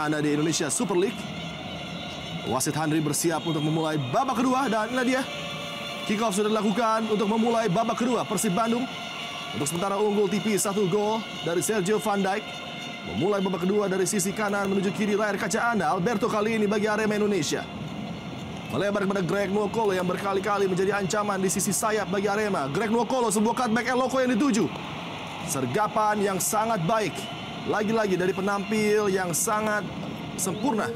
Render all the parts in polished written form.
Anda di Indonesia Super League. Wasit Handri bersiap untuk memulai babak kedua dan inilah dia. Kick-off sudah dilakukan untuk memulai babak kedua. Persib Bandung untuk sementara unggul tipis 1 gol dari Sergio Van Dijk. Memulai babak kedua dari sisi kanan menuju kiri layar kaca Anda. Alberto kali ini bagi Arema Indonesia. Melebar kepada Greg Nwokolo yang berkali-kali menjadi ancaman di sisi sayap bagi Arema. Greg Nwokolo, sebuah cutback eloko yang dituju. Sergapan yang sangat baik. Lagi-lagi dari penampil yang sangat sempurna.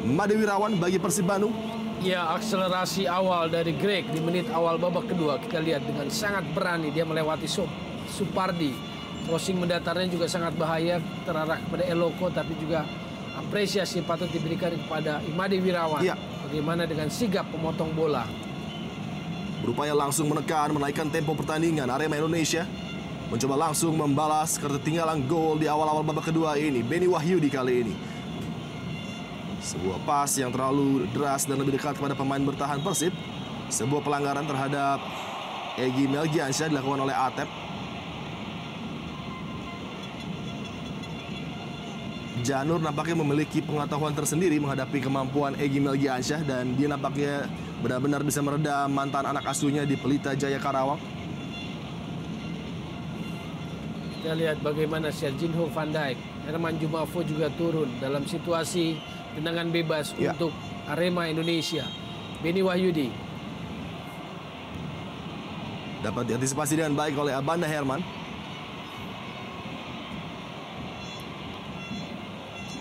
Made Wirawan bagi Persib Bandung. Ya, akselerasi awal dari Greg di menit awal babak kedua kita lihat dengan sangat berani dia melewati Supardi. Crossing mendatarnya juga sangat bahaya, terarah kepada Eloko, tapi juga apresiasi patut diberikan kepada Imade Wirawan. Ya. Bagaimana dengan sigap pemotong bola. Berupaya langsung menekan, menaikkan tempo pertandingan. Arema Indonesia mencoba langsung membalas ketertinggalan gol di awal-awal babak kedua ini. Beni Wahyudi kali ini. Sebuah pas yang terlalu deras dan lebih dekat kepada pemain bertahan Persib. Sebuah pelanggaran terhadap Egy Melgiansyah dilakukan oleh Atep. Janur nampaknya memiliki pengetahuan tersendiri menghadapi kemampuan Egy Melgiansyah dan dia nampaknya benar-benar bisa meredam mantan anak asuhnya di Pelita Jaya Karawang. Kita lihat bagaimana Serginho Van Dijk, Herman Jumafo juga turun dalam situasi tendangan bebas untuk Arema Indonesia. Beni Wahyudi dapat diantisipasi dengan baik oleh Abanda Herman.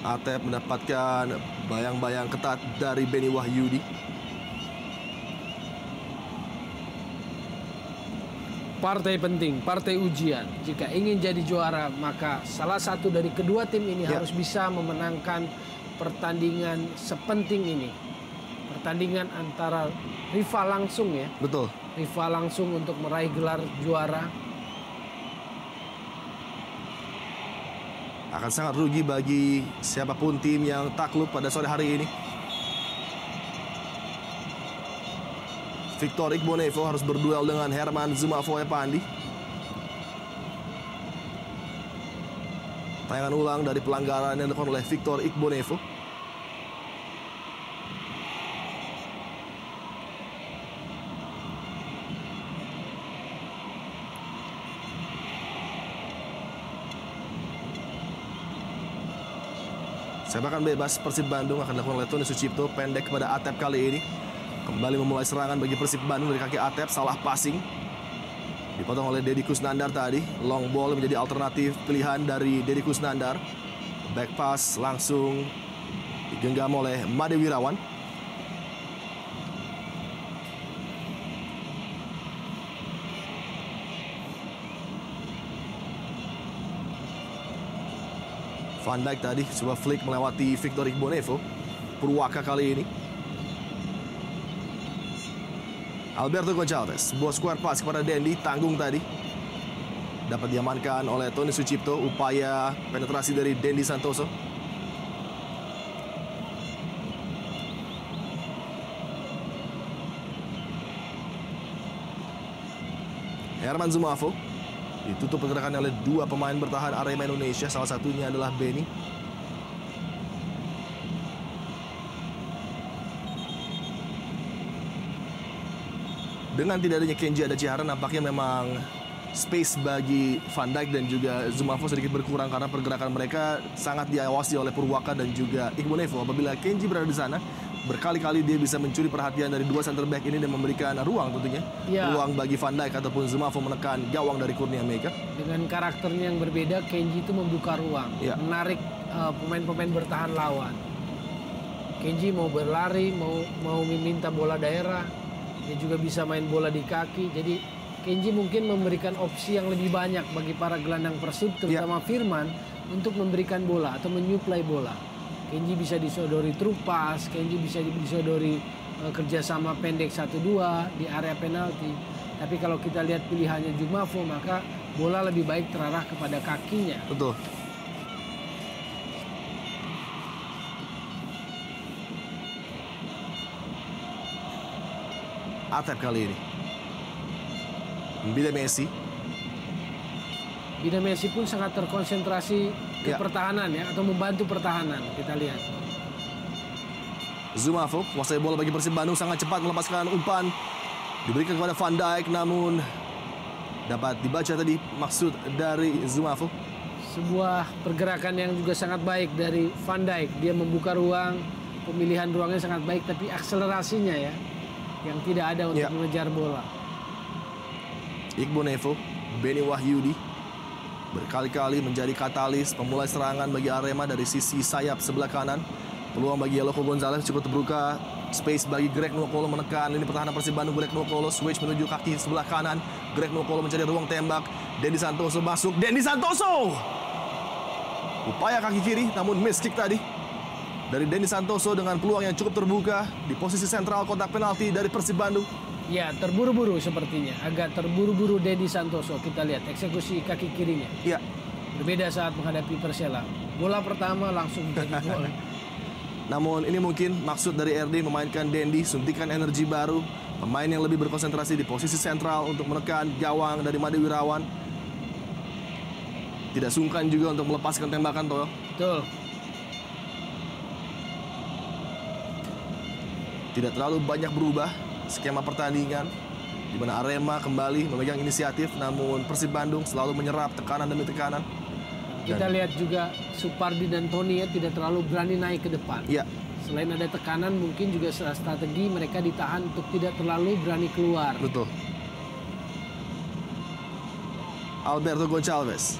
Atep mendapatkan bayang-bayang ketat dari Beni Wahyudi. Partai penting, partai ujian. Jika ingin jadi juara, maka salah satu dari kedua tim ini harus bisa memenangkan pertandingan sepenting ini. Pertandingan antara rival langsung ya. Betul. Rival langsung untuk meraih gelar juara. Akan sangat rugi bagi siapapun tim yang takluk pada sore hari ini. Victor Igbonevo harus berduel dengan Herman Jumafo Epandi. Tayangan ulang dari pelanggaran yang dilakukan oleh Victor Igbonevo. Sepakan bebas Persib Bandung akan dilakukan oleh Tony Sucipto, pendek kepada Atep kali ini. Kembali memulai serangan bagi Persib Bandung dari kaki Atep, salah passing. Dipotong oleh Deddy Kusnandar tadi. Long ball menjadi alternatif pilihan dari Deddy Kusnandar. Back pass langsung digenggam oleh Made Wirawan. Van Dijk tadi sebuah flick melewati Victor Igbonevo. Purwaka kali ini. Alberto Gonçalves, sebuah square pass kepada Dendi, tanggung tadi. Dapat diamankan oleh Tony Sucipto, upaya penetrasi dari Dendi Santoso. Herman Jumafo. Ditutup pergerakannya oleh dua pemain bertahan Arema Indonesia. Salah satunya adalah Beni. Dengan tidak adanya Kenji Adachiharan, nampaknya memang space bagi Van Dijk dan juga Jumafo sedikit berkurang karena pergerakan mereka sangat diawasi oleh Purwaka dan juga Igbonevo. Apabila Kenji berada di sana, berkali-kali dia bisa mencuri perhatian dari dua center back ini dan memberikan ruang tentunya. Ruang bagi Van Dijk ataupun Jumafo menekan gawang dari Kurnia Mega. Dengan karakternya yang berbeda, Kenji itu membuka ruang, menarik pemain-pemain bertahan lawan. Kenji mau berlari, mau meminta bola daerah, dia juga bisa main bola di kaki. Jadi Kenji mungkin memberikan opsi yang lebih banyak bagi para gelandang Persib, terutama Firman, untuk memberikan bola atau menyuplai bola. Kenji bisa disodori true pass, Kenji bisa disodori kerjasama pendek 1-2 di area penalti. Tapi kalau kita lihat pilihannya Jumafo, maka bola lebih baik terarah kepada kakinya. Betul. Atep kali ini. Mbile Messi. Bida Messi pun sangat terkonsentrasi ke pertahanan ya, atau membantu pertahanan. Kita lihat. Zumafo kuasai bola bagi Persib Bandung, sangat cepat melepaskan umpan. Diberikan kepada Van Dijk, namun dapat dibaca tadi maksud dari Zumafo. Sebuah pergerakan yang juga sangat baik dari Van Dijk. Dia membuka ruang, pemilihan ruangnya sangat baik, tapi akselerasinya ya yang tidak ada untuk mengejar bola. Iqbal Nevo, Beni Wahyudi berkali-kali menjadi katalis pemulai serangan bagi Arema dari sisi sayap sebelah kanan. Peluang bagi Eloko Gonzalez cukup terbuka. Space bagi Greg Nwokolo menekan lini pertahanan Persib Bandung. Greg Nwokolo switch menuju kaki sebelah kanan. Greg Nwokolo mencari ruang tembak. Dendi Santoso masuk. Dendi Santoso! Upaya kaki kiri namun miss kick tadi dari Dendi Santoso dengan peluang yang cukup terbuka di posisi sentral kotak penalti dari Persib Bandung. Ya, terburu-buru sepertinya. Agak terburu-buru Dendi Santoso. Kita lihat eksekusi kaki kirinya. Iya. Berbeda saat menghadapi Persela. Bola pertama langsung jadi gol. Namun ini mungkin maksud dari RD memainkan Dendi, suntikan energi baru, pemain yang lebih berkonsentrasi di posisi sentral untuk menekan gawang dari Made Wirawan. Tidak sungkan juga untuk melepaskan tembakan, Toyo. Betul. Tidak terlalu banyak berubah skema pertandingan, di mana Arema kembali memegang inisiatif, namun Persib Bandung selalu menyerap tekanan demi tekanan. Kita lihat juga Supardi dan Tony ya tidak terlalu berani naik ke depan. Iya. Selain ada tekanan, mungkin juga strategi mereka ditahan untuk tidak terlalu berani keluar. Betul. Alberto Gonçalves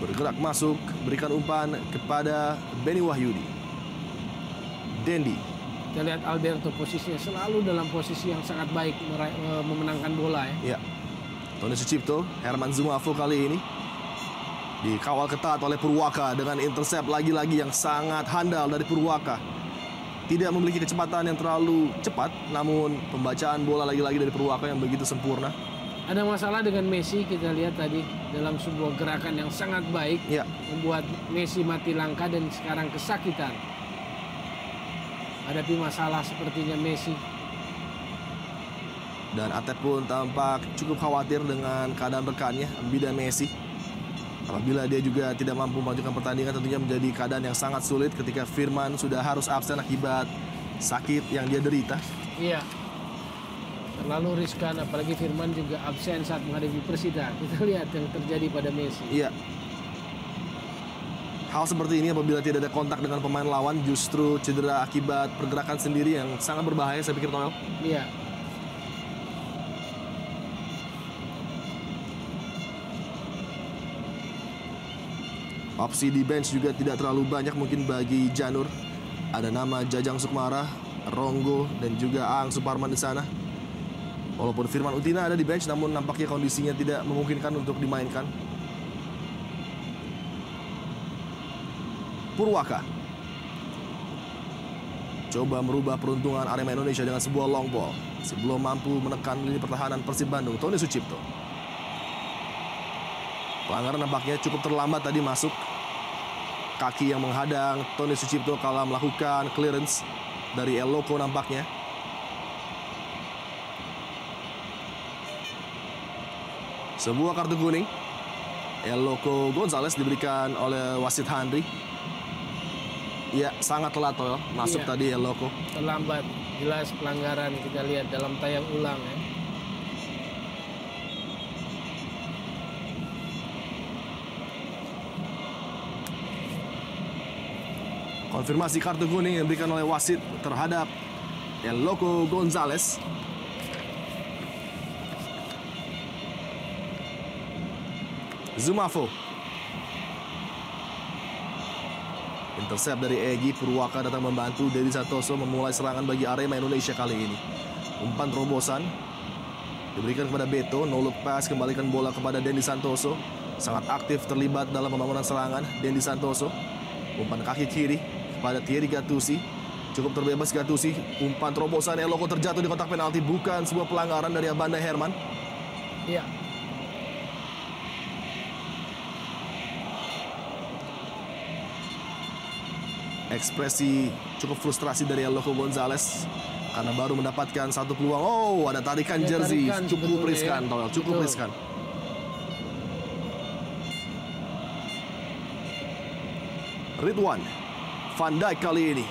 bergerak masuk, berikan umpan kepada Beni Wahyudi. Dendi. Kita lihat Alberto posisinya selalu dalam posisi yang sangat baik memenangkan bola ya. Iya. Tony Sucipto, Herman Zumafo kali ini dikawal ketat oleh Purwaka dengan intercept lagi-lagi yang sangat handal dari Purwaka. Tidak memiliki kecepatan yang terlalu cepat, namun pembacaan bola lagi-lagi dari Purwaka yang begitu sempurna. Ada masalah dengan Messi, kita lihat tadi dalam sebuah gerakan yang sangat baik, membuat Messi mati langkah dan sekarang kesakitan. Hadapi masalah sepertinya Messi. Dan Atep pun tampak cukup khawatir dengan keadaan rekannya, Bida Messi. Apabila dia juga tidak mampu melanjutkan pertandingan, tentunya menjadi keadaan yang sangat sulit ketika Firman sudah harus absen akibat sakit yang dia derita. Iya. Terlalu riskan, apalagi Firman juga absen saat menghadapi Persita. Kita lihat yang terjadi pada Messi. Iya. Hal seperti ini apabila tidak ada kontak dengan pemain lawan justru cedera akibat pergerakan sendiri yang sangat berbahaya, saya pikir, Toel. Iya. Opsi di bench juga tidak terlalu banyak mungkin bagi Janur. Ada nama Jajang Sukmara, Ronggo, dan juga Aang Suparman di sana. Walaupun Firman Utina ada di bench, namun nampaknya kondisinya tidak memungkinkan untuk dimainkan. Purwaka coba merubah peruntungan Arema Indonesia dengan sebuah long ball. Sebelum mampu menekan lini pertahanan Persib Bandung, Tony Sucipto. Pelanggaran nampaknya cukup terlambat tadi masuk. Kaki yang menghadang Tony Sucipto kala melakukan clearance dari Eloko nampaknya. Sebuah kartu kuning. Eloko Gonzalez diberikan oleh wasit Handri. Ya, sangat telat Toel masuk tadi Eloko. Terlambat, jelas pelanggaran kita lihat dalam tayang ulang ya. Konfirmasi kartu kuning yang diberikan oleh wasit terhadap Eloko Gonzalez. Zumafo. Intercept dari Egy. Purwaka datang membantu. Dendi Santoso memulai serangan bagi Arema Indonesia kali ini. Umpan terobosan diberikan kepada Beto. No look pass, kembalikan bola kepada Dendi Santoso. Sangat aktif terlibat dalam pembangunan serangan Dendi Santoso. Umpan kaki kiri kepada Thierry Gattusi. Cukup terbebas Gattusi. Umpan terobosan Eloko terjatuh di kotak penalti. Bukan sebuah pelanggaran dari Abanda Herman. Iya. Ekspresi cukup frustrasi dari Eloko Gonzalez karena baru mendapatkan satu peluang. Oh, ada tarikan jersey. Cukup riskan, Toel. Cukup riskan. Ridwan. Van Dijk kali ini.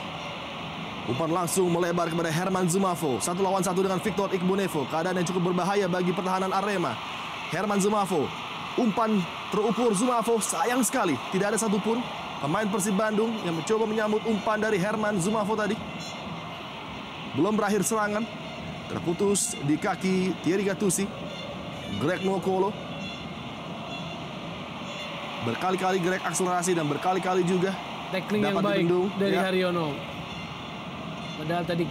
Umpan langsung melebar kepada Herman Zumafo. 1 lawan 1 dengan Victor Igbonevo. Keadaan yang cukup berbahaya bagi pertahanan Arema. Herman Zumafo. Umpan terukur Zumafo. Sayang sekali. Tidak ada satupun pemain Persib Bandung yang mencoba menyambut umpan dari Herman Zumafo tadi. Belum berakhir serangan. Terputus di kaki Thierry Gattuso. Greg Nwokolo. Berkali-kali Greg akselerasi dan berkali-kali juga tackling yang baik dari Haryono. Padahal tadi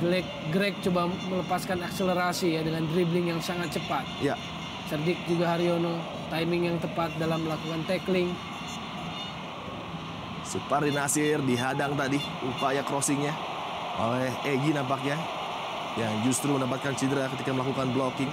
Greg coba melepaskan akselerasi ya dengan dribbling yang sangat cepat. Ya. Cerdik juga Haryono, timing yang tepat dalam melakukan tackling. Supardi Nasir dihadang tadi upaya crossingnya oleh Egy nampaknya, yang justru mendapatkan cedera ketika melakukan blocking.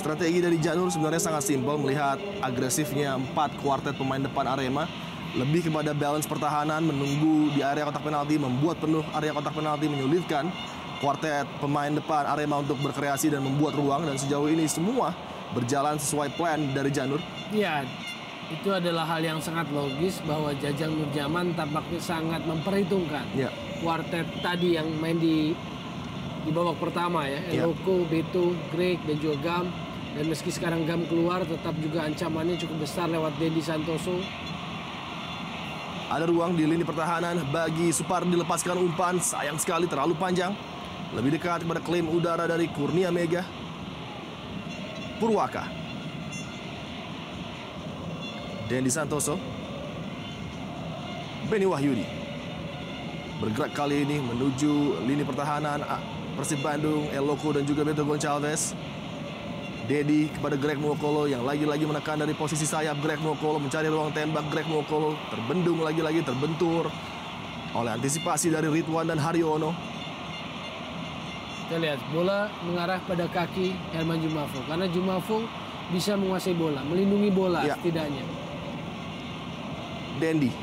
Strategi dari Janur sebenarnya sangat simpel melihat agresifnya 4 kuartet pemain depan Arema. Lebih kepada balance pertahanan, menunggu di area kotak penalti, membuat penuh area kotak penalti, menyulitkan kuartet pemain depan Arema untuk berkreasi dan membuat ruang. Dan sejauh ini semua berjalan sesuai plan dari Janur. Ya, itu adalah hal yang sangat logis bahwa Jajang Nurjaman tampaknya sangat memperhitungkan kuartet tadi yang main di babak pertama ya. Eloko, Beto, Greg, dan juga Gam. Dan meski sekarang Gam keluar, tetap juga ancamannya cukup besar lewat Dendi Santoso. Ada ruang di lini pertahanan bagi Supardi dilepaskan umpan. Sayang sekali terlalu panjang. Lebih dekat kepada klaim udara dari Kurnia Mega. Purwaka. Dendi Santoso. Beni Wahyudi. Bergerak kali ini menuju lini pertahanan Persib Bandung. Eloko dan juga Beto Goncalves. Dedi kepada Greg Nwokolo yang lagi-lagi menekan dari posisi sayap. Greg Nwokolo mencari ruang tembak. Greg Nwokolo terbendung lagi-lagi, terbentur oleh antisipasi dari Ridwan dan Haryono. Kita lihat bola mengarah pada kaki Herman Zumafo karena Zumafo bisa menguasai bola, melindungi bola setidaknya. Dendi.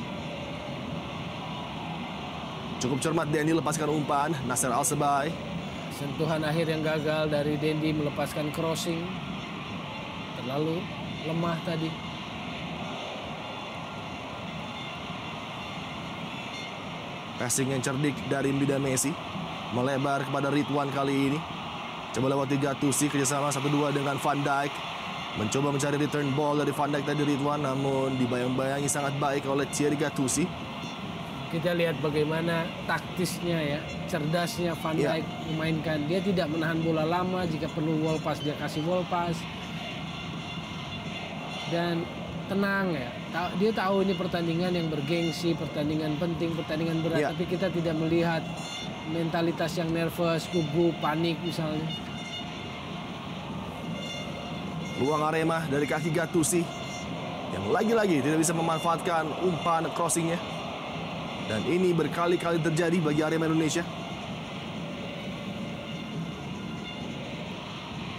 Cukup cermat Dendi lepaskan umpan. Nasser Al-Sebai. Sentuhan akhir yang gagal dari Dendi melepaskan crossing. Terlalu lemah tadi. Passing yang cerdik dari Mbida Messi. Melebar kepada Ridwan kali ini. Coba lewati Gattuso, kerjasama 1-2 dengan Van Dijk. Mencoba mencari return ball dari Van Dijk tadi Ridwan. Namun dibayang-bayangi sangat baik oleh Thierry Gattuso. Kita lihat bagaimana taktisnya ya, cerdasnya Van Dijk memainkan. Dia tidak menahan bola lama, jika perlu wall pass dia kasih wall pass. Dan tenang ya, dia tahu ini pertandingan yang bergengsi, pertandingan penting, pertandingan berat. Tapi kita tidak melihat mentalitas yang nervous, gugup, panik misalnya. Ruang Arema dari kaki Gattuso yang lagi-lagi tidak bisa memanfaatkan umpan crossingnya. Dan ini berkali-kali terjadi bagi Arema Indonesia.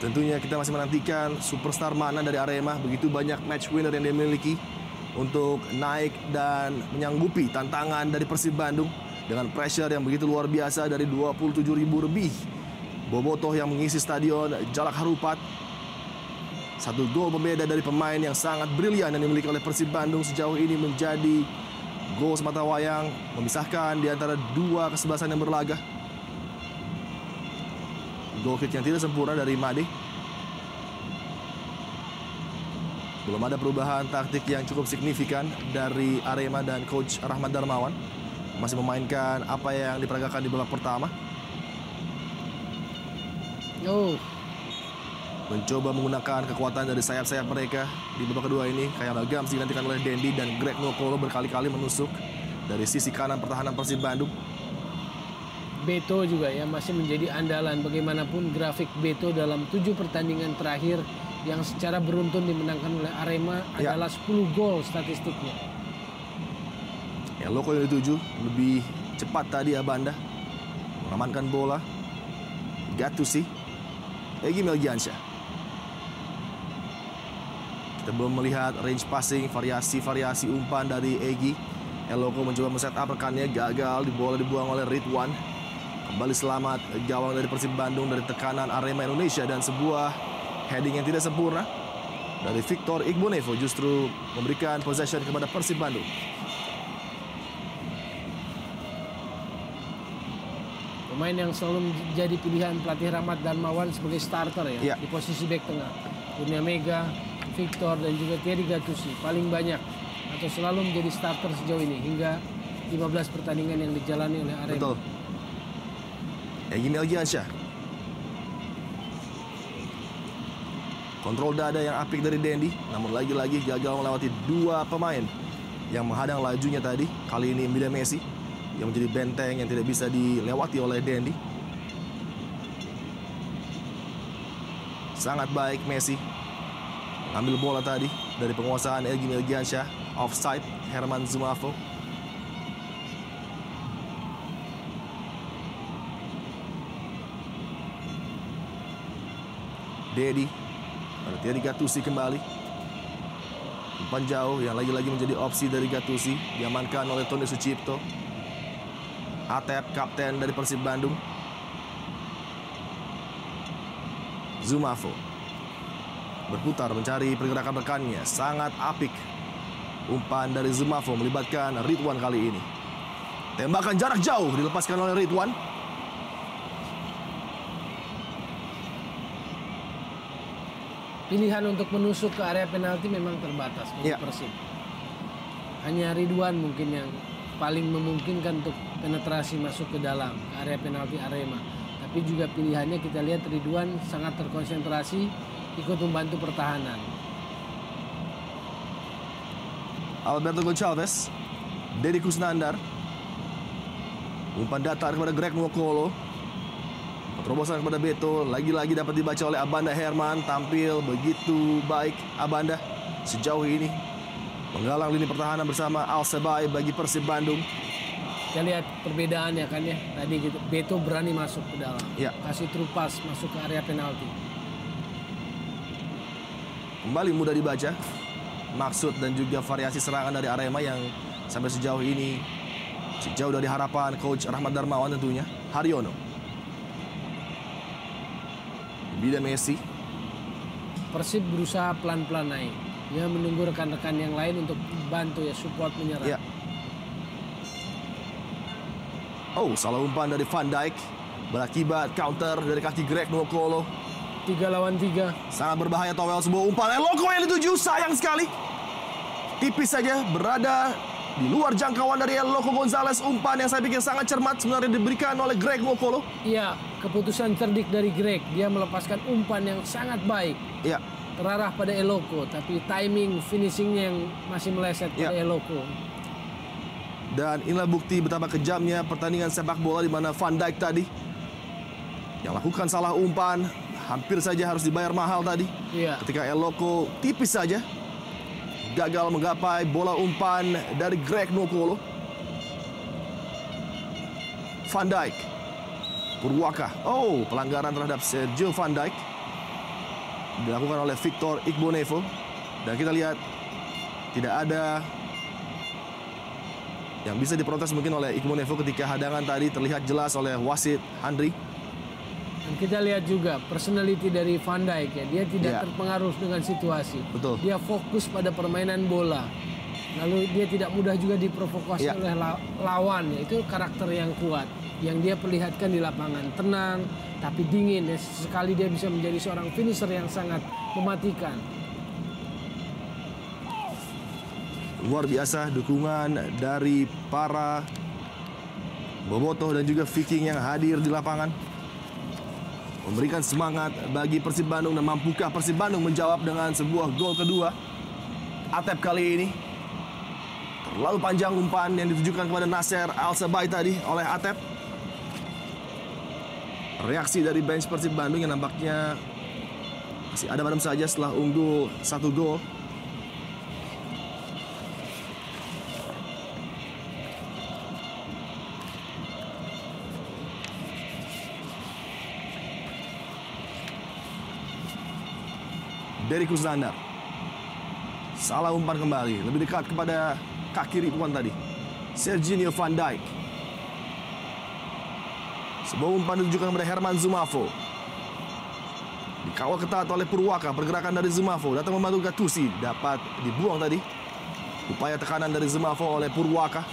Tentunya kita masih menantikan superstar mana dari Arema. Begitu banyak match winner yang dia miliki untuk naik dan menyanggupi tantangan dari Persib Bandung. Dengan pressure yang begitu luar biasa dari 27.000 lebih bobotoh yang mengisi stadion Jalak Harupat. 1 gol pembeda dari pemain yang sangat brilian yang dimiliki oleh Persib Bandung sejauh ini menjadi gol semata wayang memisahkan di antara 2 kesebelasan yang berlaga. Goal kick yang tidak sempurna dari Made. Belum ada perubahan taktik yang cukup signifikan dari Arema dan Coach Rahmat Darmawan. Masih memainkan apa yang diperagakan di babak pertama. Mencoba menggunakan kekuatan dari sayap-sayap mereka di babak kedua ini. Kayak Gams digantikan oleh Dendi dan Greg Nwokolo berkali-kali menusuk dari sisi kanan pertahanan Persib Bandung. Beto juga ya masih menjadi andalan. Bagaimanapun grafik Beto dalam 7 pertandingan terakhir yang secara beruntun dimenangkan oleh Arema adalah 10 gol statistiknya. Eloko yang dituju lebih cepat tadi Abanda mengamankan bola. Gattuso, Egy Melgiansyah. Kita belum melihat range passing, variasi umpan dari Egy. Eloko mencoba men-set up rekannya, gagal, bola dibuang oleh Ridwan. Kembali selamat gawang dari Persib Bandung dari tekanan Arema Indonesia dan sebuah Heading yang tidak sempurna dari Victor Igbonevo justru memberikan possession kepada Persib Bandung. Pemain yang selalu jadi pilihan pelatih Rahmat Darmawan sebagai starter ya, di posisi bek tengah. Kurnia Mega, Victor dan juga Thierry Gattuso paling banyak atau selalu menjadi starter sejauh ini hingga 15 pertandingan yang dijalani oleh Arema. Betul. Egy Melgiansyah. Kontrol dada yang apik dari Dendi, namun lagi-lagi gagal melewati dua pemain yang menghadang lajunya tadi. Kali ini Mida Messi yang menjadi benteng yang tidak bisa dilewati oleh Dendi. Sangat baik Messi mengambil bola tadi dari penguasaan Egy Melgiansyah. Offside Herman Zumafo. Dedi, Thierry Gattuso kembali. Umpan jauh yang lagi-lagi menjadi opsi dari Gattuso, diamankan oleh Tony Sucipto. Atep, kapten dari Persib Bandung. Zumafo berputar mencari pergerakan rekannya, sangat apik. Umpan dari Zumafo melibatkan Ridwan kali ini. Tembakan jarak jauh dilepaskan oleh Ridwan. Pilihan untuk menusuk ke area penalti memang terbatas bagi Persib. Hanya Ridwan mungkin yang paling memungkinkan untuk penetrasi masuk ke dalam area penalti Arema. Tapi juga pilihannya kita lihat Ridwan sangat terkonsentrasi ikut membantu pertahanan. Alberto Goncalves, Deddy Kusnandar. Umpan datar kepada Greg Nwokolo. Terobosan kepada Beto, lagi-lagi dapat dibaca oleh Abanda Herman. Tampil begitu baik Abanda sejauh ini, menggalang lini pertahanan bersama Al Sebai bagi Persib Bandung. Kita lihat perbedaannya kan ya, tadi gitu Beto berani masuk ke dalam, kasih trupas masuk ke area penalti. Kembali mudah dibaca maksud dan juga variasi serangan dari Arema yang sampai sejauh ini sejauh dari harapan Coach Rahmat Darmawan tentunya. Haryono, Vida Messi. Persib berusaha pelan-pelan naik. Dia menunggu rekan-rekan yang lain untuk bantu ya, support menyerang. Oh, salah umpan dari Van Dijk berakibat counter dari kaki Greg Nwokolo. 3 lawan 3. Sangat berbahaya Towel, sebuah umpan Eloko yang dituju, sayang sekali. Tipis saja berada di luar jangkauan dari Eloko Gonzalez. Umpan yang saya pikir sangat cermat sebenarnya diberikan oleh Greg Nwokolo. Iya, keputusan cerdik dari Greg. Dia melepaskan umpan yang sangat baik. Iya. Terarah pada Eloko, tapi timing finishingnya yang masih meleset pada Eloko. Dan inilah bukti betapa kejamnya pertandingan sepak bola di mana Van Dijk tadi yang lakukan salah umpan, hampir saja harus dibayar mahal tadi. Ketika Eloko tipis saja gagal menggapai bola umpan dari Greg Nwokolo. Van Dijk, Purwaka. Oh, pelanggaran terhadap Sergio Van Dijk dilakukan oleh Victor Igbonevo. Dan kita lihat tidak ada yang bisa diprotes mungkin oleh Igbonevo ketika hadangan tadi terlihat jelas oleh wasit Handri. Dan kita lihat juga personality dari Van Dijk ya, dia tidak terpengaruh dengan situasi. Betul. Dia fokus pada permainan bola. Lalu dia tidak mudah juga diprovokasi oleh lawan. Itu karakter yang kuat yang dia perlihatkan di lapangan. Tenang tapi dingin ya. Sekali dia bisa menjadi seorang finisher yang sangat mematikan. Luar biasa dukungan dari para bobotoh dan juga Viking yang hadir di lapangan, memberikan semangat bagi Persib Bandung. Dan mampukah Persib Bandung menjawab dengan sebuah gol kedua? Atep kali ini terlalu panjang umpan yang ditujukan kepada Nasser Al Sebai tadi oleh Atep. Reaksi dari bench Persib Bandung yang nampaknya masih adem-adem saja setelah unggul 1 gol. Deddy Kusnandar. Salah umpan kembali. Lebih dekat kepada kaki Ridwan tadi. Serginho Van Dijk. Sebuah umpan ditujukan kepada Herman Zumafo. Dikawal ketat oleh Purwaka. Pergerakan dari Zumafo datang membantu Gattuso. Dapat dibuang tadi. Upaya tekanan dari Zumafo oleh Purwaka.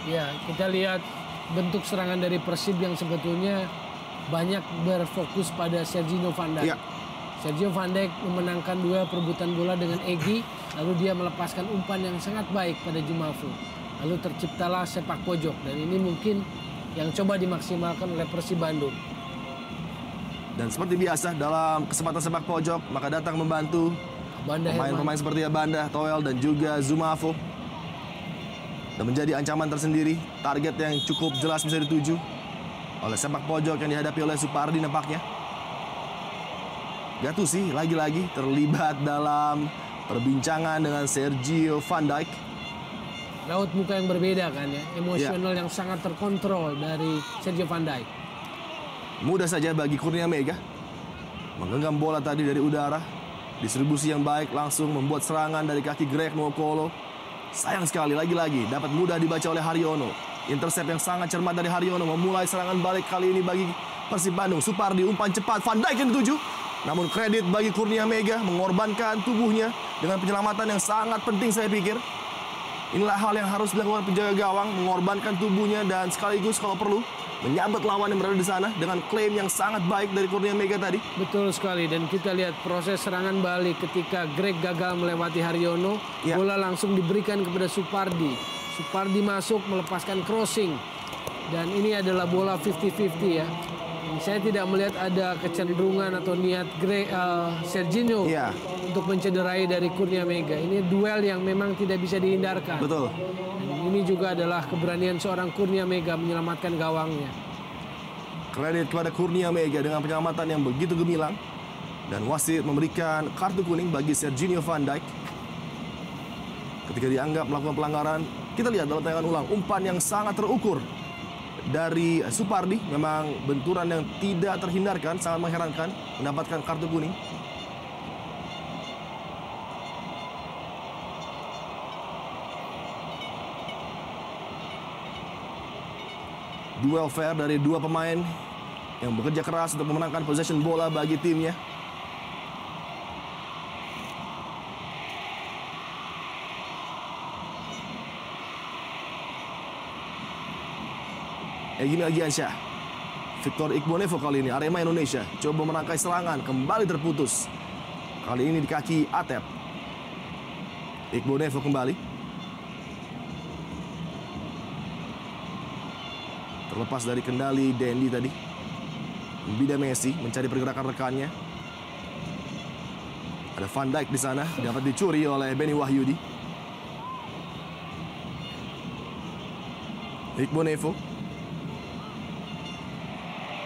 Ya, kita lihat bentuk serangan dari Persib yang sebetulnya banyak berfokus pada Serginho Van Dijk. Ya. Sergio Van Dijk memenangkan duel perebutan bola dengan Egy, lalu dia melepaskan umpan yang sangat baik pada Zumafo. Lalu terciptalah sepak pojok, dan ini mungkin yang coba dimaksimalkan oleh Persib Bandung. Dan seperti biasa dalam kesempatan sepak pojok, maka datang membantu pemain-pemain seperti Banda, Toel, dan juga Zumafo. Dan menjadi ancaman tersendiri, target yang cukup jelas bisa dituju oleh sepak pojok yang dihadapi oleh Supardi nampaknya. Gattuso lagi-lagi terlibat dalam perbincangan dengan Sergio Van Dijk. Raut muka yang berbeda kan ya, emosional yang sangat terkontrol dari Sergio Van Dijk. Mudah saja bagi Kurnia Mega menggenggam bola tadi dari udara. Distribusi yang baik langsung membuat serangan dari kaki Greg Nwokolo. Sayang sekali lagi-lagi dapat mudah dibaca oleh Haryono. Intercept yang sangat cermat dari Haryono memulai serangan balik kali ini bagi Persib Bandung. Supardi umpan cepat, Van Dijk yang dituju. Namun kredit bagi Kurnia Mega mengorbankan tubuhnya dengan penyelamatan yang sangat penting saya pikir. Inilah hal yang harus dilakukan penjaga gawang, mengorbankan tubuhnya dan sekaligus kalau perlu menyabet lawan yang berada di sana dengan klaim yang sangat baik dari Kurnia Mega tadi. Betul sekali, dan kita lihat proses serangan balik ketika Greg gagal melewati Haryono, bola langsung diberikan kepada Supardi. Supardi masuk melepaskan crossing, dan ini adalah bola 50-50 ya. Saya tidak melihat ada kecenderungan atau niat Serginho untuk mencederai dari Kurnia Mega. Ini duel yang memang tidak bisa dihindarkan. Betul. Dan ini juga adalah keberanian seorang Kurnia Mega menyelamatkan gawangnya. Kredit kepada Kurnia Mega dengan penyelamatan yang begitu gemilang. Dan wasit memberikan kartu kuning bagi Serginho Van Dijk. Ketika dianggap melakukan pelanggaran, kita lihat dalam tayangan ulang umpan yang sangat terukur dari Supardi. Memang benturan yang tidak terhindarkan, sangat mengherankan mendapatkan kartu kuning. Duel fair dari dua pemain yang bekerja keras untuk memenangkan possession bola bagi timnya. Egini Agiansyah, Victor Iqbonevo kali ini, Arema Indonesia coba merangkai serangan, kembali terputus. Kali ini di kaki Atep. Iqbonevo kembali. Terlepas dari kendali Dendi tadi. Bida Messi mencari pergerakan rekannya. Ada Van Dijk di sana, dapat dicuri oleh Benny Wahyudi. Iqbonevo.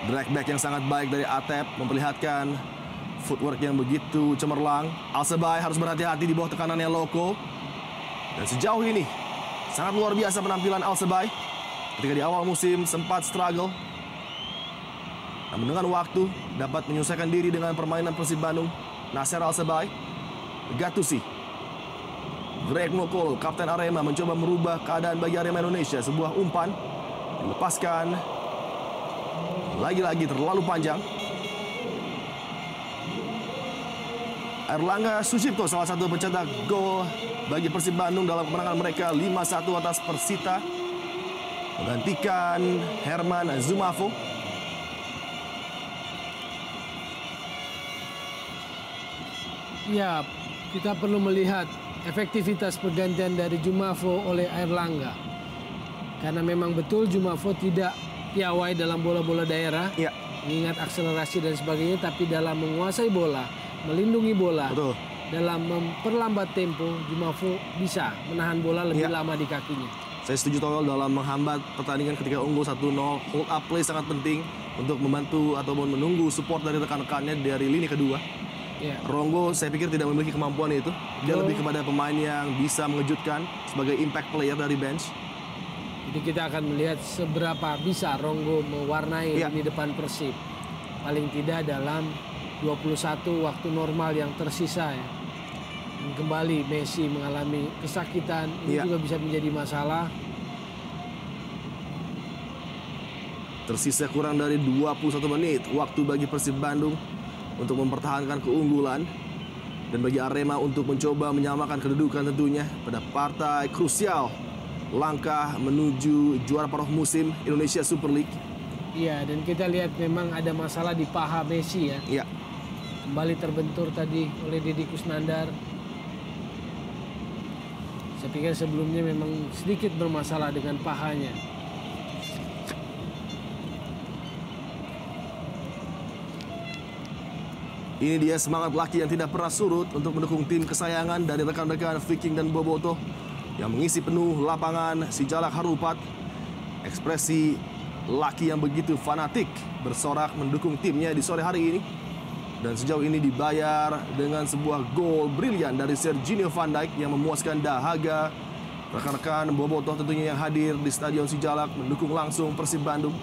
Drag back yang sangat baik dari Atep memperlihatkan footwork yang begitu cemerlang. Alsebay harus berhati-hati di bawah tekanannya Loko. Dan sejauh ini sangat luar biasa penampilan Alsebay. Ketika di awal musim sempat struggle, namun dengan waktu dapat menyelesaikan diri dengan permainan Persib Bandung. Nasser Alsebay, Gattuso, Greg Nwokolo, kapten Arema mencoba merubah keadaan bagi Arema Indonesia. Sebuah umpan dilepaskan, lagi-lagi terlalu panjang. Erlangga Sucipto salah satu pencetak gol bagi Persib Bandung dalam kemenangan mereka 5-1 atas Persita, menggantikan Herman Zumafo. Ya, kita perlu melihat efektivitas pergantian dari Zumafo oleh Erlangga. Karena memang betul Zumafo tidak piawai dalam bola-bola daerah, mengingat akselerasi dan sebagainya, tapi dalam menguasai bola, melindungi bola, dalam memperlambat tempo, Zumafo bisa menahan bola lebih lama di kakinya. Saya setuju Toel dalam menghambat pertandingan ketika unggul 1-0. Hold up play sangat penting untuk membantu ataupun menunggu support dari rekan-rekannya dari lini kedua. Ronggo saya pikir tidak memiliki kemampuan itu. Dia lebih kepada pemain yang bisa mengejutkan sebagai impact player dari bench. Jadi kita akan melihat seberapa bisa Ronggo mewarnai di depan Persib. Paling tidak dalam 21 waktu normal yang tersisa ya. Dan kembali Messi mengalami kesakitan, ini juga bisa menjadi masalah. Tersisa kurang dari 21 menit waktu bagi Persib Bandung untuk mempertahankan keunggulan. Dan bagi Arema untuk mencoba menyamakan kedudukan tentunya pada partai krusial langkah menuju juara paruh musim Indonesia Super League. Iya, dan kita lihat memang ada masalah di paha Messi ya. Iya. Kembali terbentur tadi oleh Deddy Kusnandar. Saya pikir sebelumnya memang sedikit bermasalah dengan pahanya. Ini dia semangat laki yang tidak pernah surut untuk mendukung tim kesayangan dari rekan-rekan Viking dan Bobotoh yang mengisi penuh lapangan Sijalak Harupat. Ekspresi laki yang begitu fanatik bersorak mendukung timnya di sore hari ini. Dan sejauh ini dibayar dengan sebuah gol brilian dari Serginho Van Dijk yang memuaskan dahaga rekan-rekan Bobotoh tentunya yang hadir di Stadion Sijalak mendukung langsung Persib Bandung.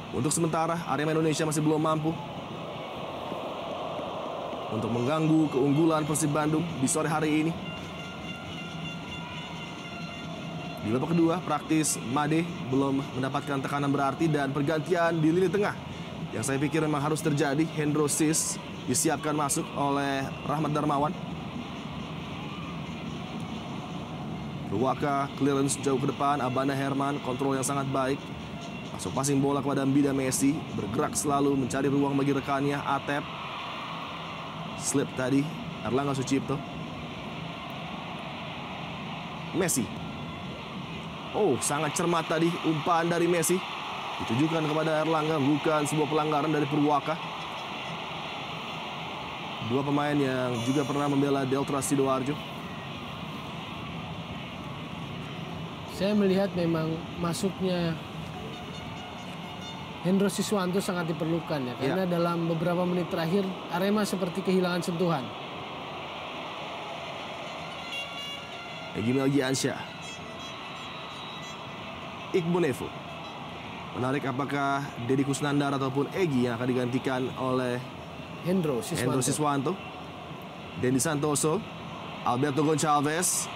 Untuk sementara, Arema Indonesia masih belum mampu untuk mengganggu keunggulan Persib Bandung di sore hari ini. Di babak kedua, praktis Made belum mendapatkan tekanan berarti dan pergantian di lini tengah yang saya pikir memang harus terjadi. Hendro Sis disiapkan masuk oleh Rahmat Darmawan. Purwaka clearance jauh ke depan, Abanda Herman kontrol yang sangat baik. Masuk passing bola kepada Mbida Messi, bergerak selalu mencari ruang bagi rekannya. Atep slip tadi Erlangga Sucipto. Messi, oh sangat cermat tadi umpan dari Messi, ditujukan kepada Erlangga, bukan sebuah pelanggaran dari Purwaka. Dua pemain yang juga pernah membela Delta Sidoarjo. Saya melihat memang masuknya Hendro Siswanto sangat diperlukan ya, karena dalam beberapa menit terakhir Arema seperti kehilangan sentuhan. Egy Melgiansyah, Iqbal menarik apakah Deddy Kusnandar ataupun Egy yang akan digantikan oleh Hendro Siswanto. Dendi Santoso, Alberto Goncalves,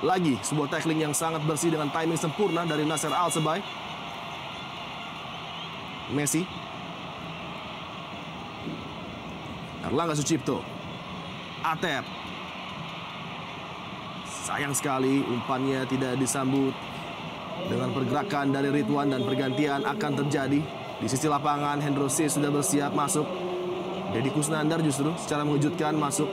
lagi sebuah tackling yang sangat bersih dengan timing sempurna dari Nasser Al-Sebay. Messi, Erlangga Sucipto, Atep. Sayang sekali umpannya tidak disambut dengan pergerakan dari Ridwan dan pergantian akan terjadi. Di sisi lapangan Hendro Sis sudah bersiap masuk. Deddy Kusnandar justru secara mengejutkan masuk.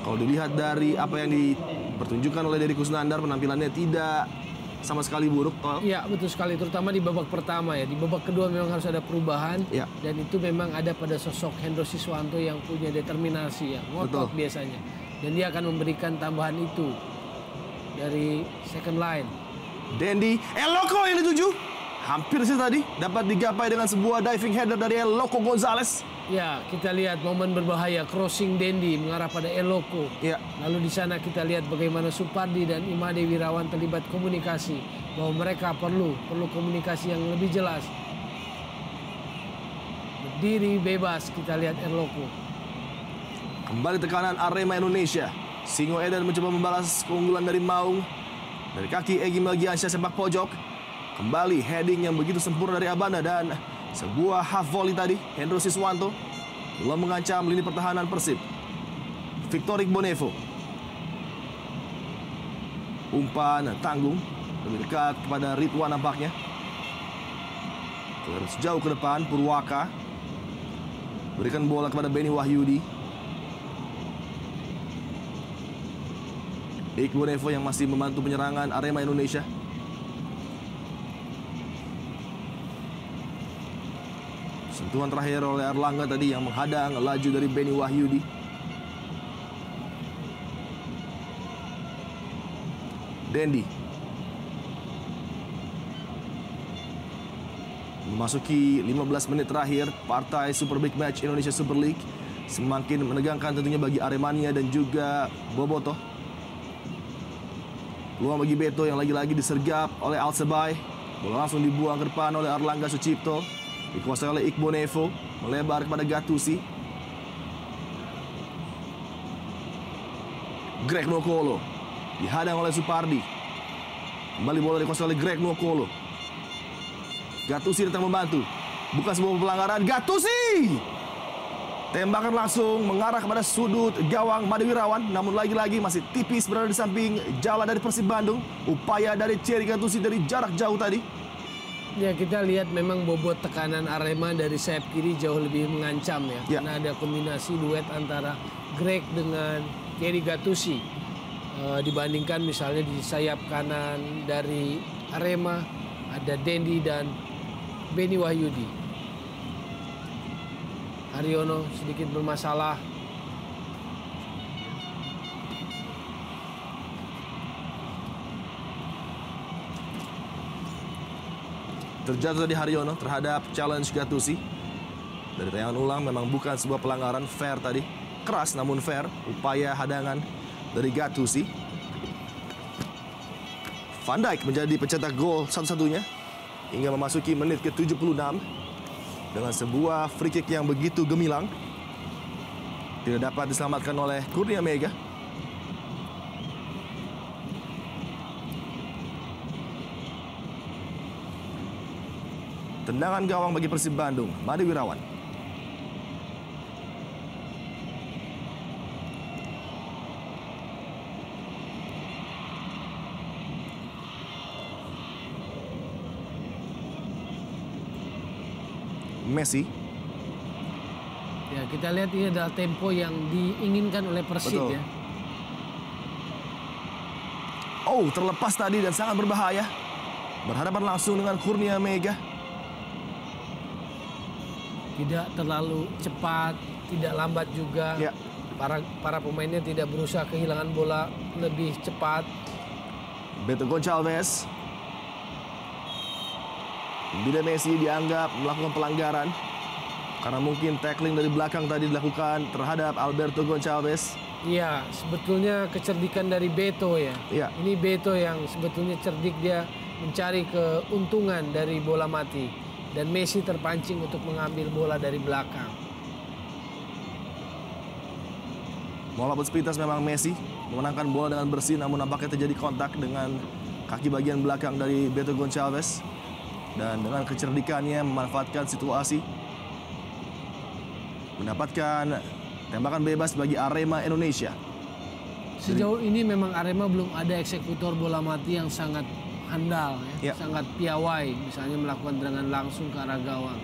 Kalau dilihat dari apa yang dipertunjukkan oleh Deddy Kusnandar, penampilannya tidak sama sekali buruk. Iya betul sekali, terutama di babak pertama ya. Di babak kedua memang harus ada perubahan dan itu memang ada pada sosok Hendro Siswanto yang punya determinasi ya, ngotot biasanya, dan dia akan memberikan tambahan itu dari second line. Dendi Eloko yang dituju, hampir sih tadi dapat digapai dengan sebuah diving header dari Eloko Gonzalez. Ya, kita lihat momen berbahaya crossing Dendi mengarah pada Eloko. Ya. Lalu di sana kita lihat bagaimana Supardi dan Imade Wirawan terlibat komunikasi, bahwa mereka perlu komunikasi yang lebih jelas. Berdiri bebas kita lihat Eloko. Kembali tekanan Arema Indonesia. Singo Eden mencoba membalas keunggulan dari Maung. Dari kaki Egy Melgiansyah sepak pojok. Kembali heading yang begitu sempurna dari Abanda dan sebuah half volley tadi, Hendro Siswanto belum mengancam lini pertahanan Persib. Victor Iqbal, umpan tanggung lebih dekat kepada Ridwan nampaknya. Terus jauh ke depan, Purwaka berikan bola kepada Beni Wahyudi. Iqbal yang masih membantu penyerangan Arema Indonesia. Sentuhan terakhir oleh Erlangga tadi yang menghadang laju dari Beni Wahyudi. Dendi memasuki 15 menit terakhir partai Super Big Match Indonesia Super League. Semakin menegangkan tentunya bagi Aremania dan juga Bobotoh. Peluang bagi Beto yang lagi-lagi disergap oleh Al-Sebay. Bola langsung dibuang ke depan oleh Erlangga Sucipto. Dikuasai oleh Iqbal, melebar kepada Gattusi. Greg Nwokolo dihadang oleh Supardi. Kembali bola dikuasai oleh Greg Nwokolo. Gattusi datang membantu. Bukan sebuah pelanggaran. Gattuso. Tembakan langsung mengarah kepada sudut gawang Made Wirawan. Namun lagi-lagi masih tipis berada di samping jala dari Persib Bandung. Upaya dari Thierry Gattuso dari jarak jauh tadi. Ya, kita lihat memang bobot tekanan Arema dari sayap kiri jauh lebih mengancam ya. Karena ada kombinasi duet antara Greg dengan Thierry Gattuso. Dibandingkan misalnya di sayap kanan dari Arema ada Dendi dan Beni Wahyudi. Haryono sedikit bermasalah. Terjatuh tadi Haryono terhadap challenge Gattuso. Dari tayangan ulang memang bukan sebuah pelanggaran, fair tadi. Keras namun fair. Upaya hadangan dari Gattuso. Van Dijk menjadi pencetak gol satu-satunya hingga memasuki menit ke-76. Dengan sebuah free kick yang begitu gemilang. Tidak dapat diselamatkan oleh Kurnia Mega. Tendangan gawang bagi Persib Bandung, Made Wirawan. Messi. Ya, kita lihat ini adalah tempo yang diinginkan oleh Persib. Betul. Ya. Oh, terlepas tadi dan sangat berbahaya. Berhadapan langsung dengan Kurnia Mega. Tidak terlalu cepat, tidak lambat juga. Ya. Para pemainnya tidak berusaha kehilangan bola lebih cepat. Beto Gonçalves. Bila Messi dianggap melakukan pelanggaran karena mungkin tackling dari belakang tadi dilakukan terhadap Alberto Gonçalves. Iya, sebetulnya kecerdikan dari Beto ya. Iya. Ini Beto yang sebetulnya cerdik, dia mencari keuntungan dari bola mati. Dan Messi terpancing untuk mengambil bola dari belakang. Walaupun sepintas memang Messi memenangkan bola dengan bersih, namun nampaknya terjadi kontak dengan kaki bagian belakang dari Beto Gonçalves. Dan dengan kecerdikannya memanfaatkan situasi, mendapatkan tembakan bebas bagi Arema Indonesia. Sejauh ini memang Arema belum ada eksekutor bola mati yang sangat handal, ya. Sangat piawai, misalnya melakukan serangan langsung ke arah gawang.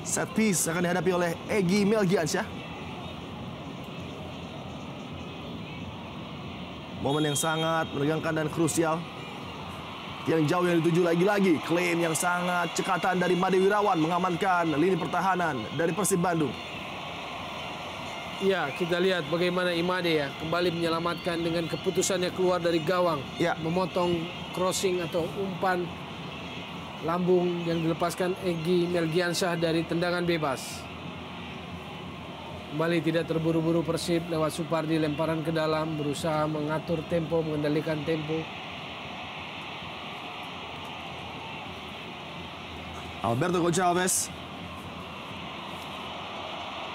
Set piece akan dihadapi oleh Egy Melgiansyah. Momen yang sangat menegangkan dan krusial. Yang jauh yang dituju lagi-lagi. Klaim yang sangat cekatan dari Made Wirawan mengamankan lini pertahanan dari Persib Bandung. Ya, kita lihat bagaimana Imade ya kembali menyelamatkan dengan keputusannya keluar dari gawang. Ya. Memotong crossing atau umpan lambung yang dilepaskan Egy Melgiansyah dari tendangan bebas. Kembali tidak terburu-buru Persib lewat Supardi, lemparan ke dalam, berusaha mengatur tempo, mengendalikan tempo. Alberto Gonçalves.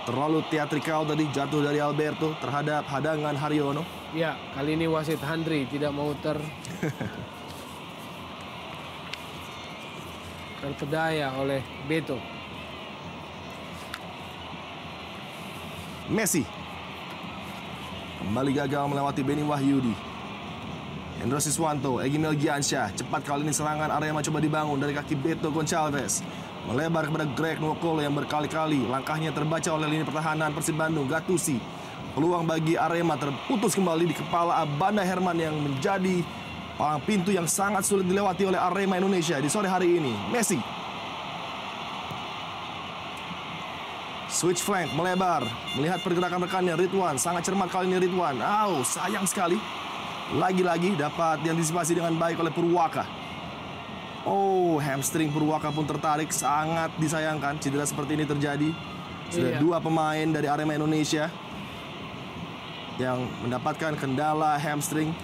Terlalu teatrikal tadi jatuh dari Alberto terhadap hadangan Haryono. Ya, kali ini wasit Handri tidak mau terpedaya oleh Beto. Messi kembali gagal melewati Beni Wahyudi. Hendro Siswanto, Egy Melgiansyah. Cepat kali ini serangan Arema coba dibangun dari kaki Beto Gonçalves. Melebar kepada Greg Nwokolo yang berkali-kali langkahnya terbaca oleh lini pertahanan Persib Bandung. Gattuso. Peluang bagi Arema terputus kembali di kepala Abanda Herman yang menjadi palang pintu yang sangat sulit dilewati oleh Arema Indonesia di sore hari ini. Messi. Switch flank melebar. Melihat pergerakan rekannya Ridwan. Sangat cermat kali ini Ridwan. Sayang sekali. Lagi-lagi dapat diantisipasi dengan baik oleh Purwaka. Hamstring Purwaka pun tertarik. Sangat disayangkan cedera seperti ini terjadi. Sudah dua pemain dari Arema Indonesia yang mendapatkan kendala hamstring.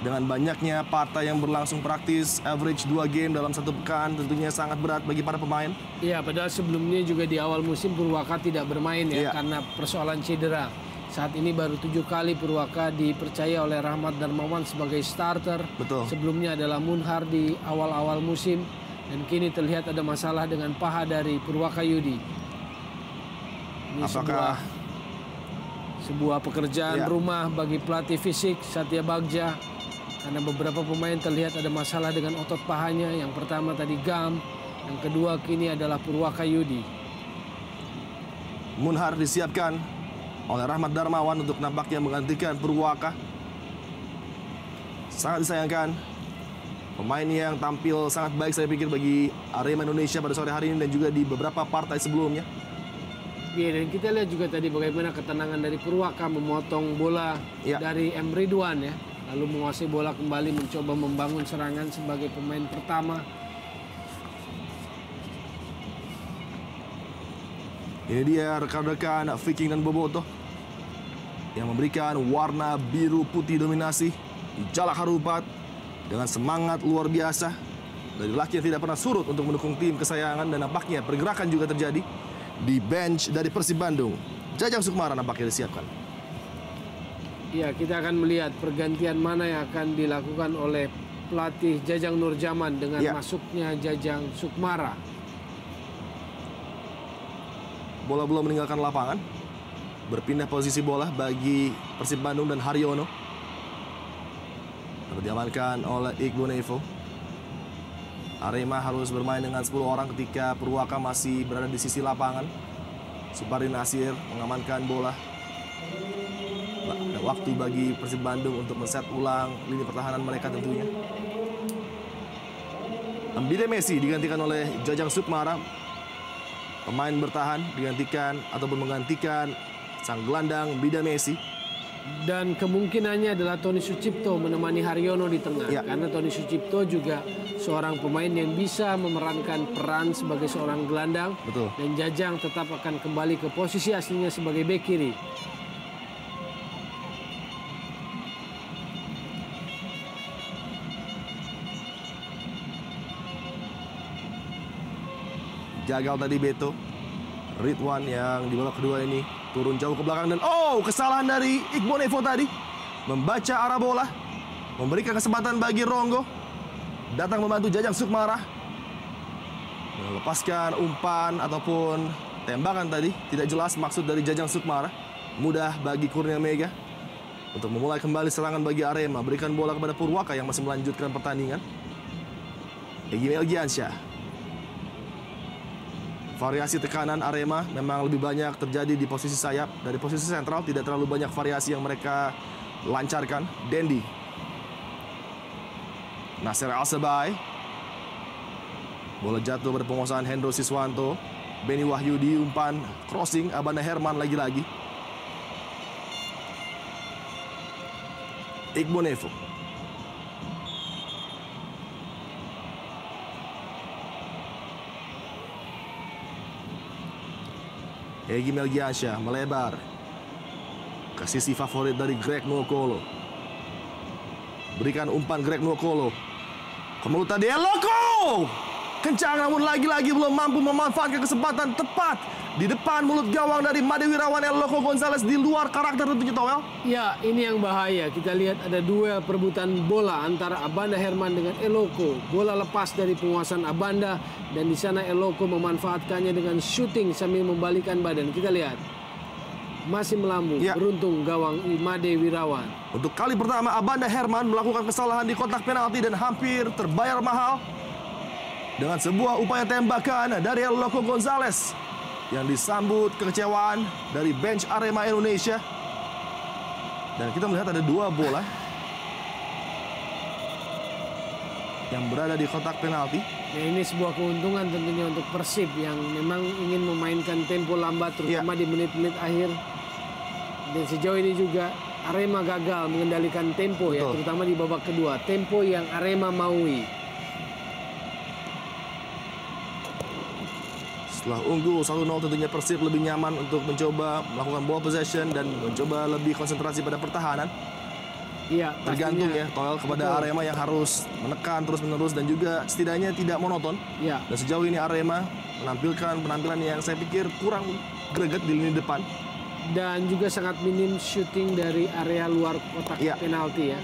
Dengan banyaknya partai yang berlangsung praktis, average 2 game dalam 1 pekan tentunya sangat berat bagi para pemain. Iya, padahal sebelumnya juga di awal musim Purwaka tidak bermain ya karena persoalan cedera. Saat ini baru 7 kali Purwaka dipercaya oleh Rahmat Darmawan sebagai starter. Betul. Sebelumnya adalah Munhar di awal-awal musim. Dan kini terlihat ada masalah dengan paha dari Purwaka Yudi. Ini Apakah sebuah pekerjaan rumah bagi pelatih fisik Satya Bagja. Karena beberapa pemain terlihat ada masalah dengan otot pahanya. Yang pertama tadi Gam, yang kedua kini adalah Purwaka Yudi. Munhar disiapkan oleh Rahmat Darmawan untuk nampaknya menggantikan Purwaka. Sangat disayangkan, pemain yang tampil sangat baik saya pikir bagi Arema Indonesia pada sore hari ini dan juga di beberapa partai sebelumnya. Ya, dan kita lihat juga tadi bagaimana ketenangan dari Purwaka memotong bola dari M. Ridwan ya. Lalu menguasai bola kembali, mencoba membangun serangan sebagai pemain pertama. Ini dia rekan-rekan Viking dan Bobotoh yang memberikan warna biru putih dominasi di Jalak Harupat dengan semangat luar biasa dari laki yang tidak pernah surut untuk mendukung tim kesayangan. Dan nampaknya pergerakan juga terjadi di bench dari Persib Bandung. Jajang Sukmara nampaknya disiapkan. Ya, kita akan melihat pergantian mana yang akan dilakukan oleh pelatih Jajang Nurjaman dengan masuknya Jajang Sukmara. Bola belum meninggalkan lapangan. Berpindah posisi bola bagi Persib Bandung dan Haryono. Diamankan oleh Iqbal Nevo. Arema harus bermain dengan 10 orang ketika Purwaka masih berada di sisi lapangan. Supardi Nasir mengamankan bola. Ada waktu bagi Persib Bandung untuk men-set ulang lini pertahanan mereka tentunya. Mbide Messi digantikan oleh Jajang Sukmara. Pemain bertahan digantikan ataupun menggantikan sang gelandang Mbide Messi. Dan kemungkinannya adalah Tony Sucipto menemani Haryono di tengah. Karena Tony Sucipto juga seorang pemain yang bisa memerankan peran sebagai seorang gelandang. Betul. Dan Jajang tetap akan kembali ke posisi aslinya sebagai bek kiri. Gagal tadi Beto. Ridwan yang di babak kedua ini turun jauh ke belakang dan kesalahan dari Iqbal Nevo tadi. Membaca arah bola, memberikan kesempatan bagi Ronggo datang membantu Jajang Sukmara. Melepaskan umpan ataupun tembakan tadi, tidak jelas maksud dari Jajang Sukmara. Mudah bagi Kurnia Mega untuk memulai kembali serangan bagi Arema. Berikan bola kepada Purwaka yang masih melanjutkan pertandingan. Egy Melgiansyah. Variasi tekanan Arema memang lebih banyak terjadi di posisi sayap. Dari posisi sentral tidak terlalu banyak variasi yang mereka lancarkan. Dendi. Nasir Al-Sebai. Bola jatuh pada penguasaan Hendro Siswanto. Beni Wahyudi umpan crossing Abanda Herman lagi-lagi. Iqbal Nevo. Egy Melgiansyah melebar ke sisi favorit dari Greg Nwokolo. Berikan umpan Greg Nwokolo. Kemelutan di Eloko. Kencang namun lagi-lagi belum mampu memanfaatkan kesempatan tepat di depan mulut gawang dari Made Wirawan. Eloko Gonzalez di luar karakter tentunya, Towel. Ya, ini yang bahaya. Kita lihat ada duel perebutan bola antara Abanda Herman dengan Eloko. Bola lepas dari penguasaan Abanda dan di sana Eloko memanfaatkannya dengan shooting sambil membalikan badan. Kita lihat. Masih melambung, beruntung gawang Made Wirawan. Untuk kali pertama Abanda Herman melakukan kesalahan di kotak penalti dan hampir terbayar mahal dengan sebuah upaya tembakan dari Eloko Gonzalez yang disambut kekecewaan dari bench Arema Indonesia. Dan kita melihat ada 2 bola yang berada di kotak penalti. Nah, ini sebuah keuntungan tentunya untuk Persib yang memang ingin memainkan tempo lambat terutama di menit-menit akhir. Dan sejauh ini juga Arema gagal mengendalikan tempo ya, terutama di babak kedua. Tempo yang Arema maui. Setelah unggul 1-0 tentunya Persib lebih nyaman untuk mencoba melakukan ball possession dan mencoba lebih konsentrasi pada pertahanan. Iya, tergantung pastinya. ya Toel kepada Betul. Arema yang harus menekan terus-menerus dan juga setidaknya tidak monoton. Iya. Dan sejauh ini Arema menampilkan penampilan yang saya pikir kurang greget di lini depan. Dan juga sangat minim shooting dari area luar kotak Iya. penalti ya.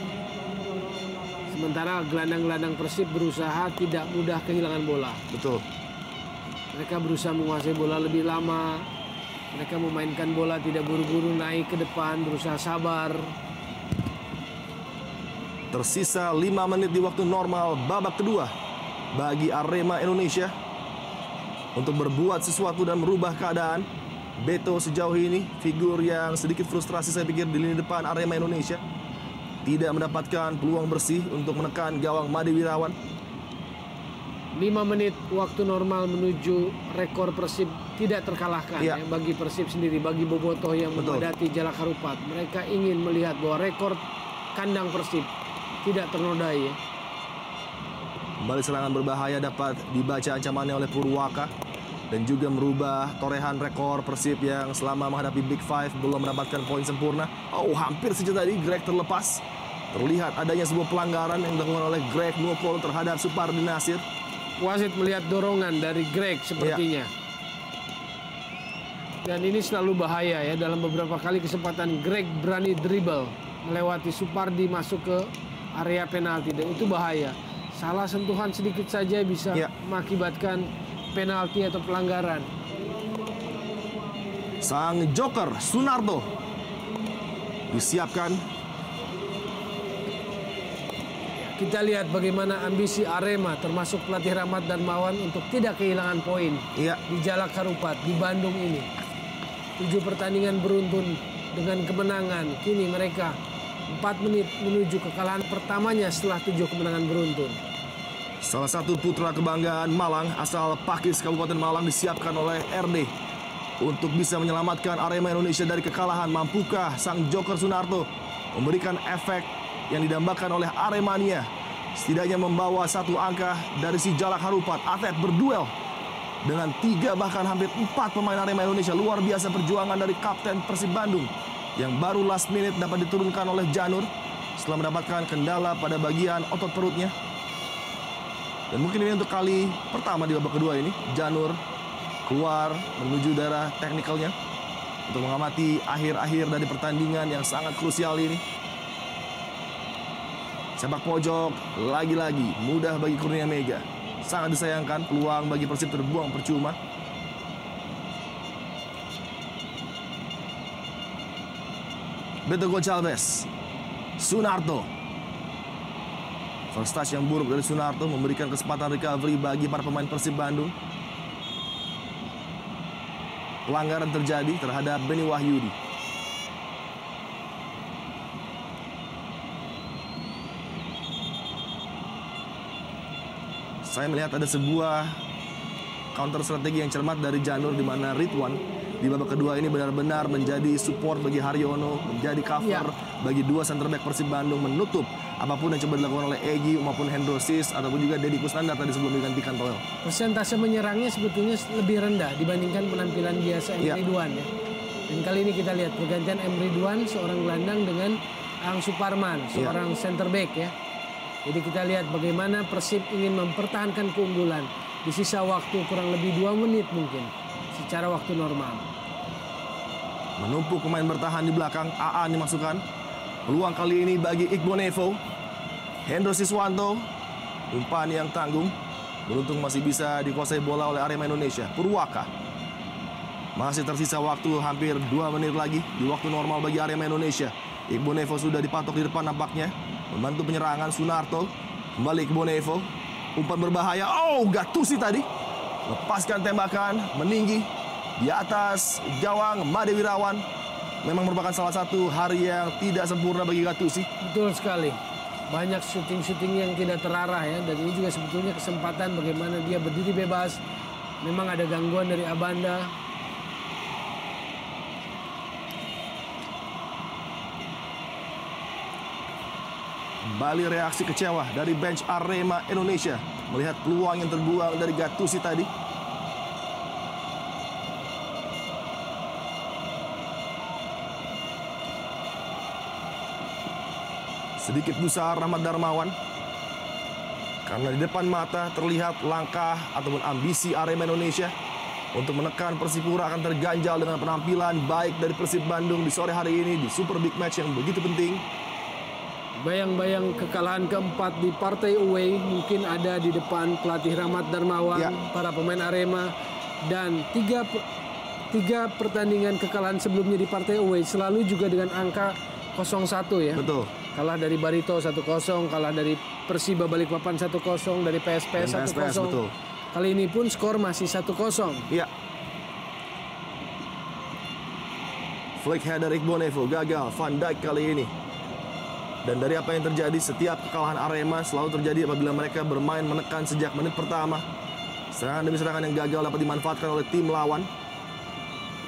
Sementara gelandang-gelandang Persib berusaha tidak mudah kehilangan bola. Betul. Mereka berusaha menguasai bola lebih lama. Mereka memainkan bola tidak buru-buru naik ke depan, berusaha sabar. Tersisa 5 menit di waktu normal babak kedua bagi Arema Indonesia untuk berbuat sesuatu dan merubah keadaan. Beto sejauh ini figur yang sedikit frustrasi saya pikir di lini depan Arema Indonesia. Tidak mendapatkan peluang bersih untuk menekan gawang Made Wirawan. 5 menit waktu normal menuju rekor Persib tidak terkalahkan Iya. ya, bagi Persib sendiri, bagi Bobotoh yang Betul. memadati Jalak Harupat. Mereka ingin melihat bahwa rekor kandang Persib tidak ternodai ya. Kembali serangan berbahaya dapat dibaca ancamannya oleh Purwaka dan juga merubah torehan rekor Persib yang selama menghadapi Big Five belum mendapatkan poin sempurna. Oh, hampir saja tadi Greg terlepas. Terlihat adanya sebuah pelanggaran yang dilakukan oleh Greg Nukol terhadap Supardi Nasir. Wasit melihat dorongan dari Greg sepertinya. Dan ini selalu bahaya ya, dalam beberapa kali kesempatan Greg berani dribble melewati Supardi masuk ke area penalti dan itu bahaya. Salah sentuhan sedikit saja bisa mengakibatkan penalti atau pelanggaran. Sang joker Sunarto disiapkan. Kita lihat bagaimana ambisi Arema termasuk pelatih Rahmat Darmawan untuk tidak kehilangan poin di Jalak Harupat di Bandung ini. 7 pertandingan beruntun dengan kemenangan. Kini mereka 4 menit menuju kekalahan pertamanya setelah 7 kemenangan beruntun. Salah satu putra kebanggaan Malang asal Pakis Kabupaten Malang disiapkan oleh RD untuk bisa menyelamatkan Arema Indonesia dari kekalahan. Mampukah sang joker Sunarto memberikan efek yang didambakan oleh Aremania, setidaknya membawa 1 angka dari si Jalak Harupat. Atlet berduel dengan 3 bahkan hampir 4 pemain Arema Indonesia. Luar biasa perjuangan dari Kapten Persib Bandung yang baru last minute dapat diturunkan oleh Janur setelah mendapatkan kendala pada bagian otot perutnya. Dan mungkin ini untuk kali pertama di babak kedua ini Janur keluar menuju daerah teknikalnya untuk mengamati akhir-akhir dari pertandingan yang sangat krusial ini. Sepak pojok lagi-lagi mudah bagi Kurnia Mega. Sangat disayangkan peluang bagi Persib terbuang percuma. Beto Gonçalves, Sunarto. First touch yang buruk dari Sunarto memberikan kesempatan recovery bagi para pemain Persib Bandung. Pelanggaran terjadi terhadap Beni Wahyudi. Saya melihat ada sebuah counter strategi yang cermat dari Janur di mana Ridwan di babak kedua ini benar-benar menjadi support bagi Haryono, menjadi cover bagi 2 center back Persib Bandung, menutup apapun yang coba dilakukan oleh Egy maupun Hendrosis ataupun juga Deddy Kusnandar tadi sebelum digantikan Toel. Persentase menyerangnya sebetulnya lebih rendah dibandingkan penampilan biasa M. Ridwan ya. Dan kali ini kita lihat pergantian M. Ridwan seorang gelandang dengan Ang Suparman, seorang center back ya. Jadi kita lihat bagaimana Persib ingin mempertahankan keunggulan di sisa waktu kurang lebih 2 menit mungkin secara waktu normal. Menumpuk pemain bertahan di belakang, Aan dimasukkan. Peluang kali ini bagi Iqbal Nevo. Hendro Siswanto, umpan yang tanggung. Beruntung masih bisa dikuasai bola oleh Arema Indonesia. Purwaka. Masih tersisa waktu hampir 2 menit lagi di waktu normal bagi Arema Indonesia. Iqbal Nevo sudah dipatok di depan nampaknya. Membantu penyerangan Sunarto. Kembali Iqbal Nevo. Umpan berbahaya. Oh, Gattuso tadi. Lepaskan tembakan, meninggi di atas gawang Made Wirawan. Memang merupakan salah satu hari yang tidak sempurna bagi Gattuso. Betul sekali. Banyak syuting-syuting yang tidak terarah ya. Dan ini juga sebetulnya kesempatan bagaimana dia berdiri bebas. Memang ada gangguan dari Abanda. Kembali reaksi kecewa dari bench Arema Indonesia melihat peluang yang terbuang dari Gattuso tadi. sedikit gusar Rahmat Darmawan. Karena di depan mata terlihat langkah ataupun ambisi Arema Indonesia untuk menekan Persipura akan terganjal dengan penampilan baik dari Persib Bandung di sore hari ini di Super Big Match yang begitu penting. Bayang-bayang kekalahan keempat di partai away mungkin ada di depan pelatih Rahmat Darmawan, para pemain Arema, dan tiga pertandingan kekalahan sebelumnya di partai away selalu juga dengan angka 0-1 ya. Betul. Kalah dari Barito 1-0, kalah dari Persiba Balikpapan 1-0, dari PSPS 1-0. Betul. Kali ini pun skor masih 1-0. Iya. Flick header Iqbal Nevo gagal. Van Dijk kali ini. Dan dari apa yang terjadi, setiap kekalahan Arema selalu terjadi apabila mereka bermain menekan sejak menit pertama. Serangan demi serangan yang gagal dapat dimanfaatkan oleh tim lawan.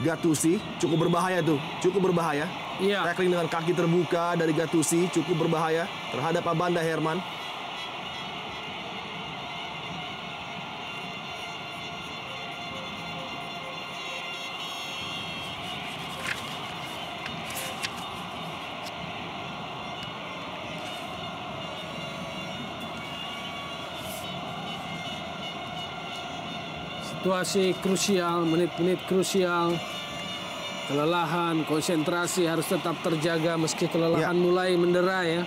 Gattuso cukup berbahaya tuh, cukup berbahaya. Iya. Tackling dengan kaki terbuka dari Gattuso cukup berbahaya terhadap Abanda Herman. Situasi krusial, menit-menit krusial. Kelelahan, konsentrasi harus tetap terjaga meski kelelahan mulai mendera ya.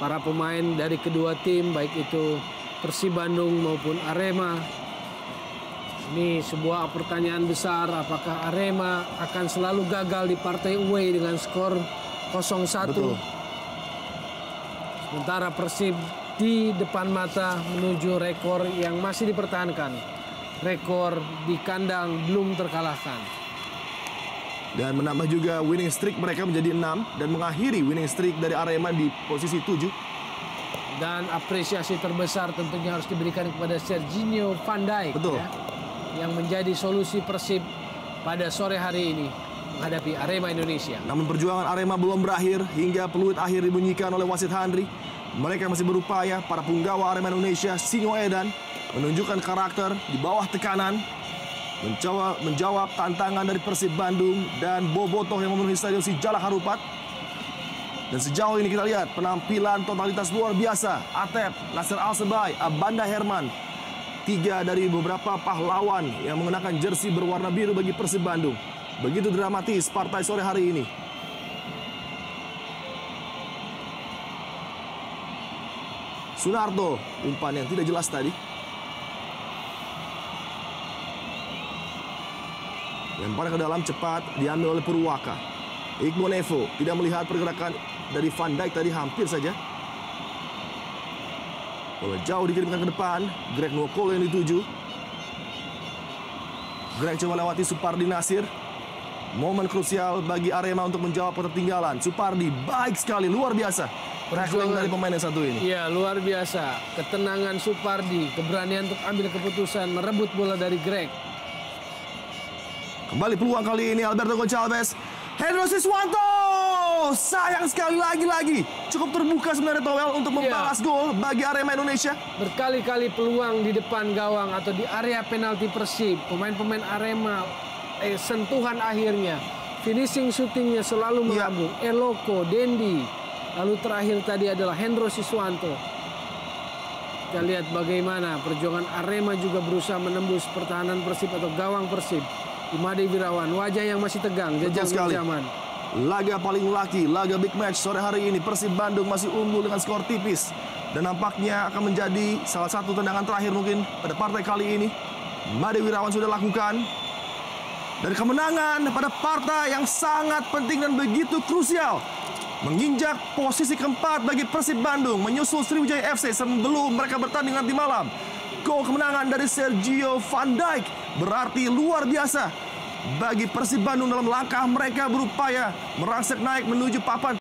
Para pemain dari kedua tim, baik itu Persib Bandung maupun Arema. Ini sebuah pertanyaan besar, apakah Arema akan selalu gagal di partai away dengan skor 0-1. Betul. Sementara Persib di depan mata menuju rekor yang masih dipertahankan. Rekor di kandang belum terkalahkan. Dan menambah juga winning streak mereka menjadi 6 dan mengakhiri winning streak dari Arema di posisi 7. Dan apresiasi terbesar tentunya harus diberikan kepada Serginho Van Dijk. Betul. Ya, yang menjadi solusi Persib pada sore hari ini menghadapi Arema Indonesia. Namun perjuangan Arema belum berakhir hingga peluit akhir dibunyikan oleh wasit Handri. Mereka masih berupaya, para punggawa Arema Indonesia, Singo Edan, menunjukkan karakter di bawah tekanan, menjawab tantangan dari Persib Bandung dan bobotoh yang memenuhi stadion Sijalak Harupat. Dan sejauh ini kita lihat penampilan totalitas luar biasa. Atep, Nasir Al-Sebai, Abanda Herman, 3 dari beberapa pahlawan yang mengenakan jersey berwarna biru bagi Persib Bandung. Begitu dramatis partai sore hari ini. Sunarto, umpan yang tidak jelas tadi. Lempar ke dalam cepat diambil oleh Purwaka. Iqbal Nevo tidak melihat pergerakan dari Van Dijk tadi, hampir saja. Bola jauh dikirimkan ke depan. Greg Nwokolo yang dituju. Greg coba lewati Supardi Nasir. Momen krusial bagi Arema untuk menjawab ketertinggalan. Supardi baik sekali, luar biasa. Tackling dari pemain yang satu ini. Iya, luar biasa. Ketenangan Supardi, keberanian untuk ambil keputusan, merebut bola dari Greg. Kembali peluang kali ini Alberto Gonçalves. Hendro Siswanto. Sayang sekali lagi-lagi. Cukup terbuka sebenarnya Towel untuk membalas gol bagi Arema Indonesia. Berkali-kali peluang di depan gawang atau di area penalti Persib. Pemain-pemain Arema sentuhan akhirnya. Finishing shootingnya selalu mengambung. Eloko, Dendi. Lalu terakhir tadi adalah Hendro Siswanto. Kita lihat bagaimana perjuangan Arema juga berusaha menembus pertahanan Persib atau gawang Persib. Imade Wirawan, wajah yang masih tegang, jejak zaman. Laga paling laki, laga big match sore hari ini. Persib Bandung masih unggul dengan skor tipis. Dan nampaknya akan menjadi salah satu tendangan terakhir mungkin pada partai kali ini. Imade Wirawan sudah lakukan. Dan kemenangan pada partai yang sangat penting dan begitu krusial. Menginjak posisi keempat bagi Persib Bandung. Menyusul Sriwijaya FC sebelum mereka bertanding nanti malam. Gol kemenangan dari Sergio Van Dijk berarti luar biasa bagi Persib Bandung dalam langkah mereka berupaya merangsek naik menuju papan.